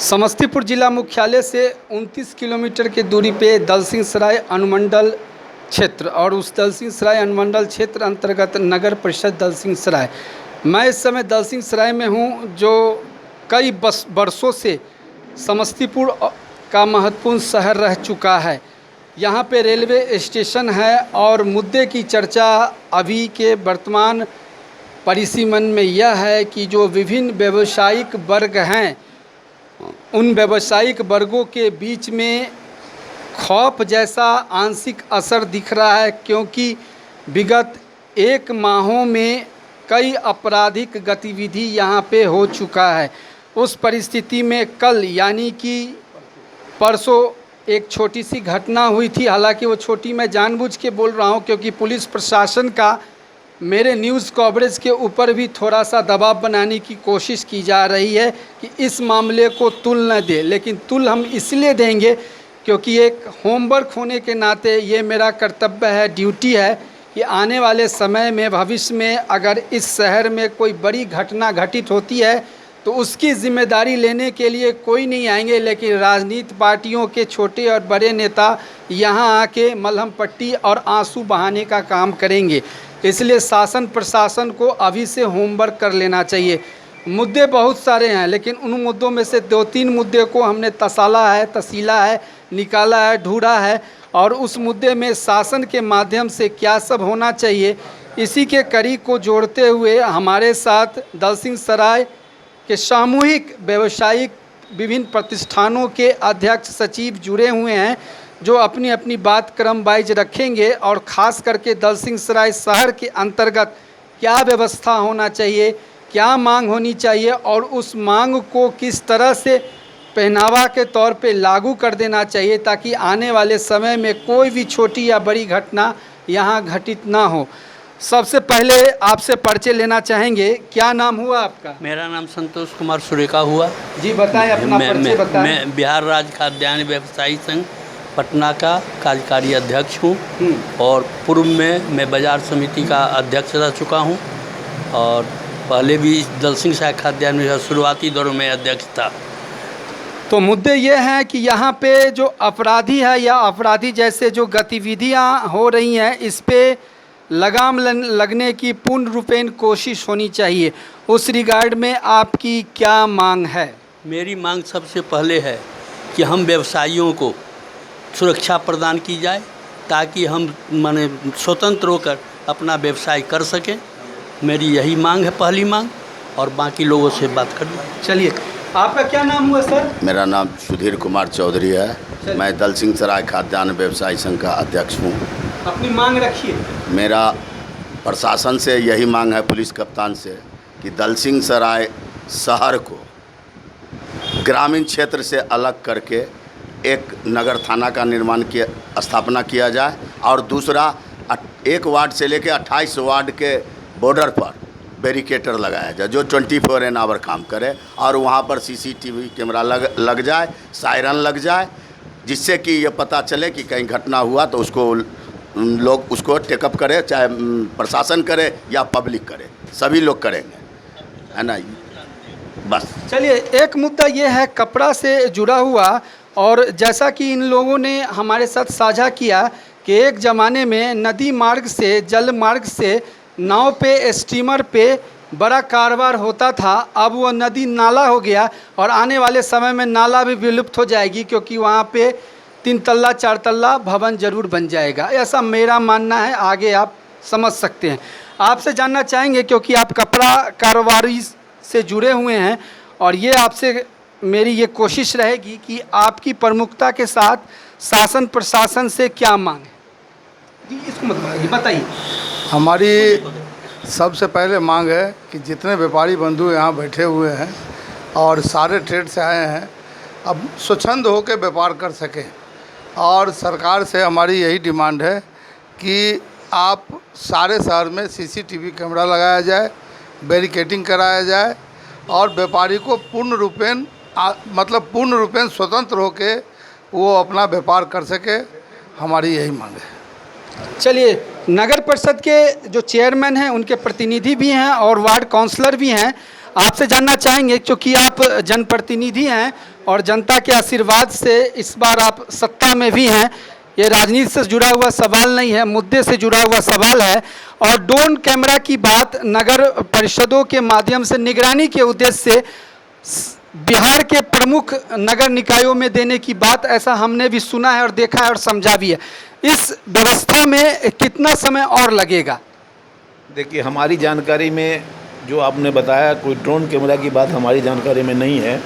समस्तीपुर जिला मुख्यालय से 29 किलोमीटर की दूरी पे दलसिंह सराय अनुमंडल क्षेत्र और उस दलसिंह सराय अनुमंडल क्षेत्र अंतर्गत नगर परिषद दलसिंह सराय। मैं इस समय दलसिंह सराय में हूँ, जो कई वर्षों से समस्तीपुर का महत्वपूर्ण शहर रह चुका है। यहाँ पे रेलवे स्टेशन है और मुद्दे की चर्चा अभी के वर्तमान परिसीमन में यह है कि जो विभिन्न व्यावसायिक वर्ग हैं, उन व्यावसायिक वर्गों के बीच में खौफ जैसा आंशिक असर दिख रहा है, क्योंकि विगत 1 माहों में कई आपराधिक गतिविधि यहाँ पे हो चुका है। उस परिस्थिति में कल यानी कि परसों एक छोटी सी घटना हुई थी। हालांकि वो छोटी मैं जानबूझ के बोल रहा हूँ, क्योंकि पुलिस प्रशासन का मेरे न्यूज़ कवरेज के ऊपर भी थोड़ा सा दबाव बनाने की कोशिश की जा रही है कि इस मामले को तुल न दे। लेकिन तुल हम इसलिए देंगे क्योंकि एक होमवर्क होने के नाते ये मेरा कर्तव्य है, ड्यूटी है कि आने वाले समय में भविष्य में अगर इस शहर में कोई बड़ी घटना घटित होती है तो उसकी जिम्मेदारी लेने के लिए कोई नहीं आएंगे, लेकिन राजनीतिक पार्टियों के छोटे और बड़े नेता यहाँ आके मलहम पट्टी और आंसू बहाने का काम करेंगे। इसलिए शासन प्रशासन को अभी से होमवर्क कर लेना चाहिए। मुद्दे बहुत सारे हैं, लेकिन उन मुद्दों में से 2-3 मुद्दे को हमने तसीला है, निकाला है, ढूंढा है, और उस मुद्दे में शासन के माध्यम से क्या सब होना चाहिए, इसी के कड़ी को जोड़ते हुए हमारे साथ दलसिंह सराय के सामूहिक व्यावसायिक विभिन्न प्रतिष्ठानों के अध्यक्ष सचिव जुड़े हुए हैं, जो अपनी अपनी बात क्रम वाइज रखेंगे और ख़ास करके दलसिंह सराय शहर के अंतर्गत क्या व्यवस्था होना चाहिए, क्या मांग होनी चाहिए और उस मांग को किस तरह से पहनावा के तौर पे लागू कर देना चाहिए, ताकि आने वाले समय में कोई भी छोटी या बड़ी घटना यहाँ घटित ना हो। सबसे पहले आपसे परिचय लेना चाहेंगे। क्या नाम हुआ आपका? मेरा नाम संतोष कुमार सुरेखा हुआ। जी बताएं, अपना परिचय बताएं। मैं बिहार राज्य खाद्यान्न व्यवसायी संघ पटना का कार्यकारी अध्यक्ष हूँ और पूर्व में मैं बाजार समिति का अध्यक्ष रह चुका हूँ और पहले भी दलसिंह सराय खाद्यान्न शुरुआती दौर में अध्यक्ष था। तो मुद्दे ये हैं कि यहाँ पे जो अपराधी है या अपराधी जैसे जो गतिविधियाँ हो रही हैं, इस पे लगाम लगने की पूर्ण रूपेण कोशिश होनी चाहिए। उस रिगार्ड में आपकी क्या मांग है? मेरी मांग सबसे पहले है कि हम व्यवसायियों को सुरक्षा प्रदान की जाए, ताकि हम माने स्वतंत्र होकर अपना व्यवसाय कर सकें। मेरी यही मांग है, पहली मांग, और बाकी लोगों से बात कर लूँ। चलिए, आपका क्या नाम हुआ सर? मेरा नाम सुधीर कुमार चौधरी है। मैं दलसिंह सराय खाद्यान्न व्यवसायी संघ का अध्यक्ष हूँ। अपनी मांग रखिए। मेरा प्रशासन से यही मांग है, पुलिस कप्तान से, कि दलसिंह सराय शहर को ग्रामीण क्षेत्र से अलग करके एक नगर थाना का निर्माण स्थापना किया जाए, और दूसरा 1 वार्ड से लेकर 28 वार्ड के बॉर्डर पर बैरिकेटर लगाया जाए, जो 24 आवर काम करे, और वहाँ पर CCTV कैमरा लग जाए, सायरन लग जाए, जिससे कि ये पता चले कि कहीं घटना हुआ तो उसको लोग उसको टेकअप करे, चाहे प्रशासन करे या पब्लिक करे, सभी लोग करेंगे, है ना। बस चलिए, एक मुद्दा ये है कपड़ा से जुड़ा हुआ, और जैसा कि इन लोगों ने हमारे साथ साझा किया कि एक ज़माने में नदी मार्ग से, जल मार्ग से, नाव पे, स्टीमर पे बड़ा कारोबार होता था। अब वो नदी नाला हो गया और आने वाले समय में नाला भी विलुप्त हो जाएगी, क्योंकि वहाँ पे 3 तल्ला 4 तल्ला भवन ज़रूर बन जाएगा। ऐसा मेरा मानना है, आगे आप समझ सकते हैं। आपसे जानना चाहेंगे, क्योंकि आप कपड़ा कारोबारी से जुड़े हुए हैं, और ये आपसे मेरी ये कोशिश रहेगी कि आपकी प्रमुखता के साथ शासन प्रशासन से क्या मांग है? जी, इसको मत बताइए। हमारी सबसे पहले मांग है कि जितने व्यापारी बंधु यहाँ बैठे हुए हैं और सारे ट्रेड से आए हैं, अब स्वच्छंद होकर व्यापार कर सकें, और सरकार से हमारी यही डिमांड है कि आप सारे शहर में CCTV कैमरा लगाया जाए, बैरिकेटिंग कराया जाए, और व्यापारी को पूर्ण रूपेण स्वतंत्र होके वो अपना व्यापार कर सके। हमारी यही मांग है। चलिए, नगर परिषद के जो चेयरमैन हैं, उनके प्रतिनिधि भी हैं और वार्ड काउंसलर भी हैं। आपसे जानना चाहेंगे, क्योंकि आप जनप्रतिनिधि हैं और जनता के आशीर्वाद से इस बार आप सत्ता में भी हैं, ये राजनीति से जुड़ा हुआ सवाल नहीं है, मुद्दे से जुड़ा हुआ सवाल है। और ड्रोन कैमरा की बात नगर परिषदों के माध्यम से निगरानी के उद्देश्य से बिहार के प्रमुख नगर निकायों में देने की बात, ऐसा हमने भी सुना है और देखा है और समझा भी है। इस व्यवस्था में कितना समय और लगेगा? देखिए, हमारी जानकारी में जो आपने बताया, कोई ड्रोन कैमरा की बात हमारी जानकारी में नहीं है।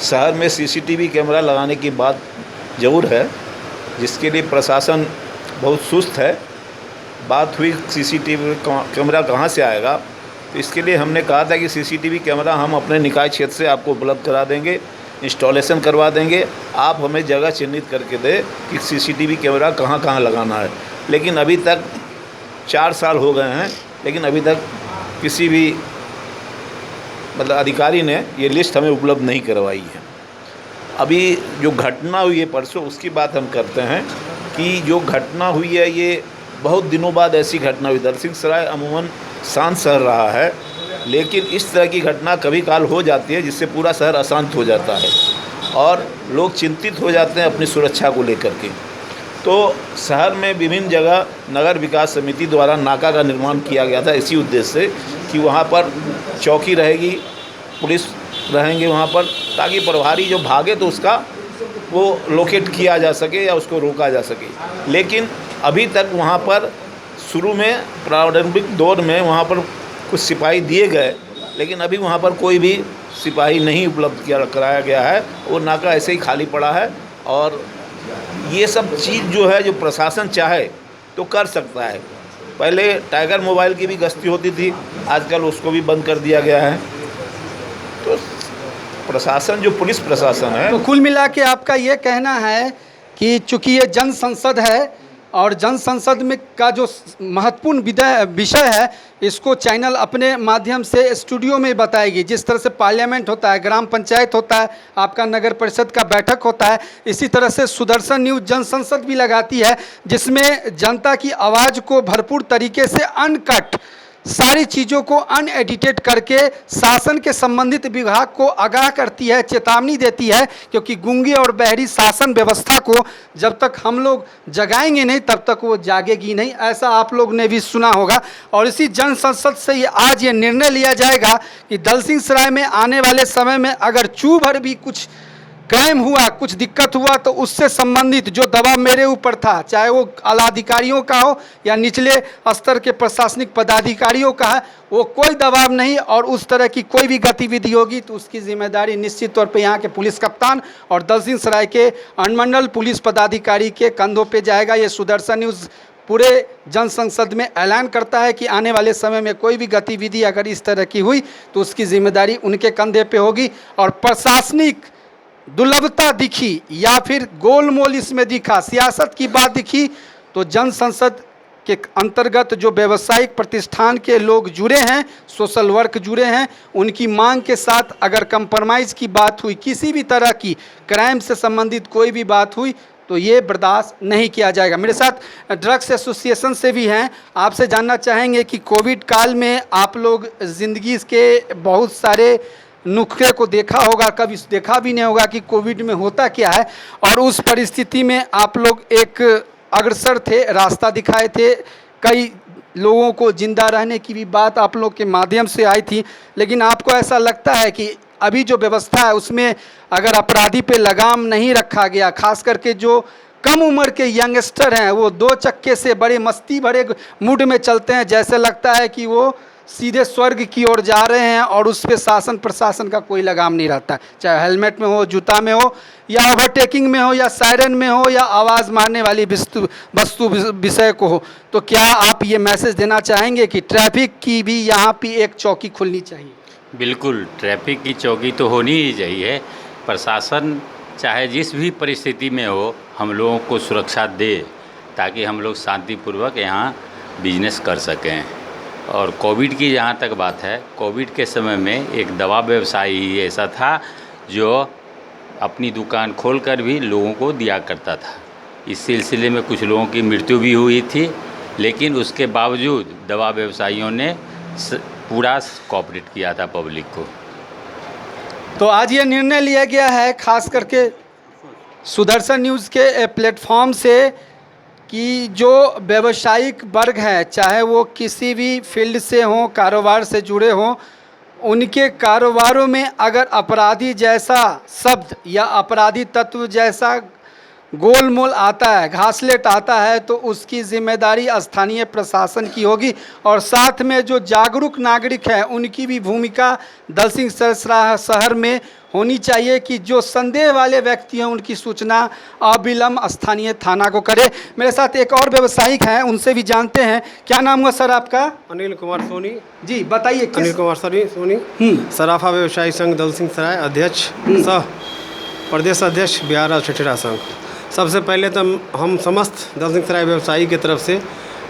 शहर में सीसीटीवी कैमरा लगाने की बात ज़रूर है, जिसके लिए प्रशासन बहुत सुस्त है। बात हुई सीसीटीवी कैमरा कहाँ से आएगा, तो इसके लिए हमने कहा था कि सीसीटीवी कैमरा हम अपने निकाय क्षेत्र से आपको उपलब्ध करा देंगे, इंस्टॉलेशन करवा देंगे। आप हमें जगह चिन्हित करके दें कि सीसीटीवी कैमरा कहाँ कहाँ लगाना है। लेकिन अभी तक 4 साल हो गए हैं, लेकिन अभी तक किसी भी मतलब अधिकारी ने ये लिस्ट हमें उपलब्ध नहीं करवाई है। अभी जो घटना हुई है परसों, उसकी बात हम करते हैं कि जो घटना हुई है ये बहुत दिनों बाद ऐसी घटना हुई। दलसिंह सराय अमूमन शांत शहर रहा है, लेकिन इस तरह की घटना कभी काल हो जाती है जिससे पूरा शहर अशांत हो जाता है और लोग चिंतित हो जाते हैं अपनी सुरक्षा को लेकर के। तो शहर में विभिन्न जगह नगर विकास समिति द्वारा नाका का निर्माण किया गया था इसी उद्देश्य से कि वहाँ पर चौकी रहेगी, पुलिस रहेंगे वहाँ पर, ताकि प्रभारी जो भागे तो उसका वो लोकेट किया जा सके या उसको रोका जा सके। लेकिन अभी तक वहाँ पर शुरू में प्रारंभिक दौर में वहाँ पर कुछ सिपाही दिए गए, लेकिन अभी वहाँ पर कोई भी सिपाही नहीं उपलब्ध कराया गया है। वो नाका ऐसे ही खाली पड़ा है और ये सब चीज़ जो है, जो प्रशासन चाहे तो कर सकता है। पहले टाइगर मोबाइल की भी गश्ती होती थी, आजकल उसको भी बंद कर दिया गया है। तो प्रशासन, जो पुलिस प्रशासन है, तो कुल मिला के आपका ये कहना है कि चूंकि ये जन संसद है और जन संसद में का जो महत्वपूर्ण विषय है, इसको चैनल अपने माध्यम से स्टूडियो में बताएगी। जिस तरह से पार्लियामेंट होता है, ग्राम पंचायत होता है, आपका नगर परिषद का बैठक होता है, इसी तरह से सुदर्शन न्यूज़ जन संसद भी लगाती है, जिसमें जनता की आवाज़ को भरपूर तरीके से अनकट सारी चीज़ों को अनएडिटेड करके शासन के संबंधित विभाग को आगाह करती है, चेतावनी देती है। क्योंकि गूंगी और बहरी शासन व्यवस्था को जब तक हम लोग जगाएंगे नहीं, तब तक वो जागेगी नहीं, ऐसा आप लोग ने भी सुना होगा। और इसी जन संसद से आज ये निर्णय लिया जाएगा कि दलसिंह सराय में आने वाले समय में अगर चू भर भी कुछ क्राइम हुआ, कुछ दिक्कत हुआ, तो उससे संबंधित जो दबाव मेरे ऊपर था, चाहे वो आलाधिकारियों का हो या निचले स्तर के प्रशासनिक पदाधिकारियों का है, वो कोई दबाव नहीं। और उस तरह की कोई भी गतिविधि होगी तो उसकी जिम्मेदारी निश्चित तौर पे यहाँ के पुलिस कप्तान और दलसिंह सराय के अनुमंडल पुलिस पदाधिकारी के कंधों पे जाएगा। ये सुदर्शन न्यूज़ पूरे जन संसद में ऐलान करता है कि आने वाले समय में कोई भी गतिविधि अगर इस तरह की हुई तो उसकी जिम्मेदारी उनके कंधे पे होगी। और प्रशासनिक दुर्लभता दिखी या फिर गोलमोल इसमें दिखा, सियासत की बात दिखी, तो जन संसद के अंतर्गत जो व्यावसायिक प्रतिष्ठान के लोग जुड़े हैं, सोशल वर्क जुड़े हैं, उनकी मांग के साथ अगर कंप्रोमाइज़ की बात हुई, किसी भी तरह की क्राइम से संबंधित कोई भी बात हुई, तो ये बर्दाश्त नहीं किया जाएगा। मेरे साथ ड्रग्स एसोसिएशन से भी हैं, आपसे जानना चाहेंगे कि कोविड काल में आप लोग ज़िंदगी के बहुत सारे नुस्खे को देखा होगा, कभी देखा भी नहीं होगा कि कोविड में होता क्या है, और उस परिस्थिति में आप लोग एक अग्रसर थे, रास्ता दिखाए थे, कई लोगों को जिंदा रहने की भी बात आप लोग के माध्यम से आई थी। लेकिन आपको ऐसा लगता है कि अभी जो व्यवस्था है उसमें अगर अपराधी पे लगाम नहीं रखा गया, खास करके जो कम उम्र के यंगस्टर हैं, वो 2 चक्के से बड़े मस्ती भरे मूड में चलते हैं, जैसे लगता है कि वो सीधे स्वर्ग की ओर जा रहे हैं और उस पर शासन प्रशासन का कोई लगाम नहीं रहता है, चाहे हेलमेट में हो, जूता में हो, या ओवरटेकिंग में हो, या सायरन में हो, या आवाज़ मारने वाली वस्तु विषय को हो। तो क्या आप ये मैसेज देना चाहेंगे कि ट्रैफिक की भी यहाँ पे एक चौकी खुलनी चाहिए? बिल्कुल, ट्रैफिक की चौकी तो होनी ही चाहिए। प्रशासन चाहे जिस भी परिस्थिति में हो, हम लोगों को सुरक्षा दे, ताकि हम लोग शांतिपूर्वक यहाँ बिजनेस कर सकें। और कोविड की जहाँ तक बात है, कोविड के समय में एक दवा व्यवसायी ही ऐसा था जो अपनी दुकान खोलकर भी लोगों को दिया करता था। इस सिलसिले में कुछ लोगों की मृत्यु भी हुई थी, लेकिन उसके बावजूद दवा व्यवसायियों ने पूरा कोऑपरेट किया था पब्लिक को। तो आज ये निर्णय लिया गया है खास करके सुदर्शन न्यूज़ के प्लेटफॉर्म से कि जो व्यावसायिक वर्ग है, चाहे वो किसी भी फील्ड से हों, कारोबार से जुड़े हों, उनके कारोबारों में अगर अपराधी जैसा शब्द या अपराधी तत्व जैसा गोलमोल आता है, घासलेट आता है, तो उसकी जिम्मेदारी स्थानीय प्रशासन की होगी और साथ में जो जागरूक नागरिक हैं उनकी भी भूमिका दलसिंहसराय शहर में होनी चाहिए कि जो संदेह वाले व्यक्ति हैं उनकी सूचना अविलंब स्थानीय थाना को करे। मेरे साथ एक और व्यवसायिक हैं, उनसे भी जानते हैं। क्या नाम हुआ सर आपका? अनिल कुमार सोनी। जी बताइए। अनिल कुमार सोनी सराफा व्यवसायी संघ दलसिंहसराय अध्यक्ष सह प्रदेश अध्यक्ष बिहार राज्य ठेठेरा संघ। सबसे पहले तो हम समस्त दलसिंहसराय व्यवसायी की तरफ से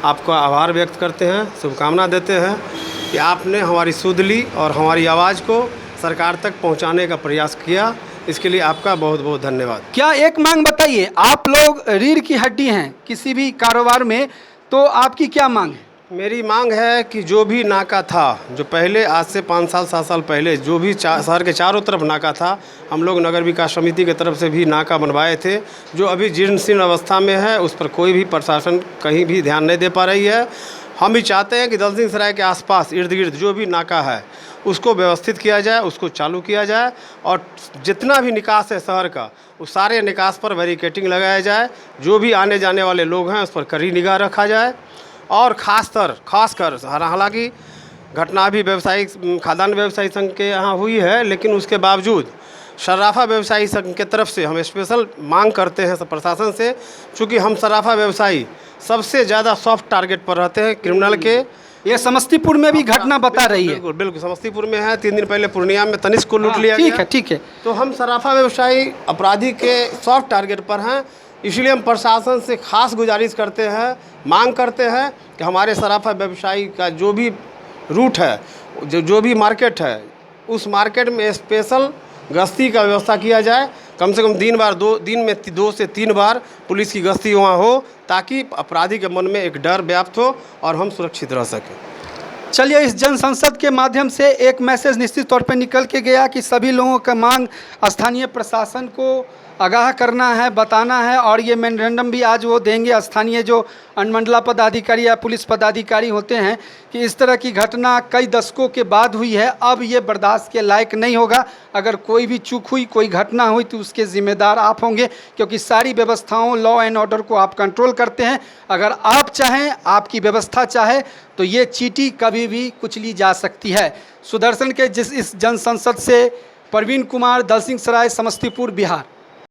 आपको आभार व्यक्त करते हैं, शुभकामना देते हैं कि आपने हमारी सुध ली और हमारी आवाज़ को सरकार तक पहुंचाने का प्रयास किया। इसके लिए आपका बहुत बहुत धन्यवाद। क्या एक मांग बताइए, आप लोग रीढ़ की हड्डी हैं किसी भी कारोबार में, तो आपकी क्या मांग है? मेरी मांग है कि जो भी नाका था, जो पहले आज से 5 साल 7 साल पहले जो भी शहर के चारों तरफ नाका था, हम लोग नगर विकास समिति की तरफ से भी नाका बनवाए थे, जो अभी जीर्ण शीर्ण अवस्था में है। उस पर कोई भी प्रशासन कहीं भी ध्यान नहीं दे पा रही है। हम भी चाहते हैं कि दलसिंहसराय के आसपास इर्द गिर्द जो भी नाका है उसको व्यवस्थित किया जाए, उसको चालू किया जाए और जितना भी निकास है शहर का, उस सारे निकास पर बैरिकेटिंग लगाया जाए। जो भी आने जाने वाले लोग हैं उस पर कड़ी निगाह रखा जाए और खासकर हालांकि घटना भी व्यवसायिक खाद्यान्न व्यवसायी संघ के यहाँ हुई है, लेकिन उसके बावजूद सराफा व्यवसायी संघ के तरफ से हम स्पेशल मांग करते हैं प्रशासन से, चूँकि हम सराफा व्यवसायी सबसे ज़्यादा सॉफ्ट टारगेट पर रहते हैं क्रिमिनल के। ये समस्तीपुर में भी घटना बता रही है। बिल्कुल बिल्कुल समस्तीपुर में है। 3 दिन पहले पूर्णिया में तनिष्क को लूट लिया गया। ठीक है। तो हम सराफा व्यवसायी अपराधी के सॉफ्ट टारगेट पर हैं, इसलिए हम प्रशासन से खास गुजारिश करते हैं, मांग करते हैं कि हमारे सराफा व्यवसायी का जो भी रूट है, जो भी मार्केट है, उस मार्केट में स्पेशल गश्ती का व्यवस्था किया जाए। कम से कम दिन में 2 से 3 बार पुलिस की गश्ती वहाँ हो, ताकि अपराधी के मन में एक डर व्याप्त हो और हम सुरक्षित रह सकें। चलिए, इस जन संसद के माध्यम से एक मैसेज निश्चित तौर पे निकल के गया कि सभी लोगों का मांग स्थानीय प्रशासन को आगाह करना है, बताना है और ये मेमोरेंडम भी आज वो देंगे स्थानीय जो अनुमंडला पदाधिकारी या पुलिस पदाधिकारी होते हैं कि इस तरह की घटना कई दशकों के बाद हुई है, अब ये बर्दाश्त के लायक नहीं होगा। अगर कोई भी चूक हुई, कोई घटना हुई तो उसके ज़िम्मेदार आप होंगे, क्योंकि सारी व्यवस्थाओं लॉ एंड ऑर्डर को आप कंट्रोल करते हैं। अगर आप चाहें, आपकी व्यवस्था चाहे, तो ये चींटी कभी भी कुचली जा सकती है। सुदर्शन के इस जन संसद से प्रवीण कुमार, दलसिंहसराय, समस्तीपुर, बिहार।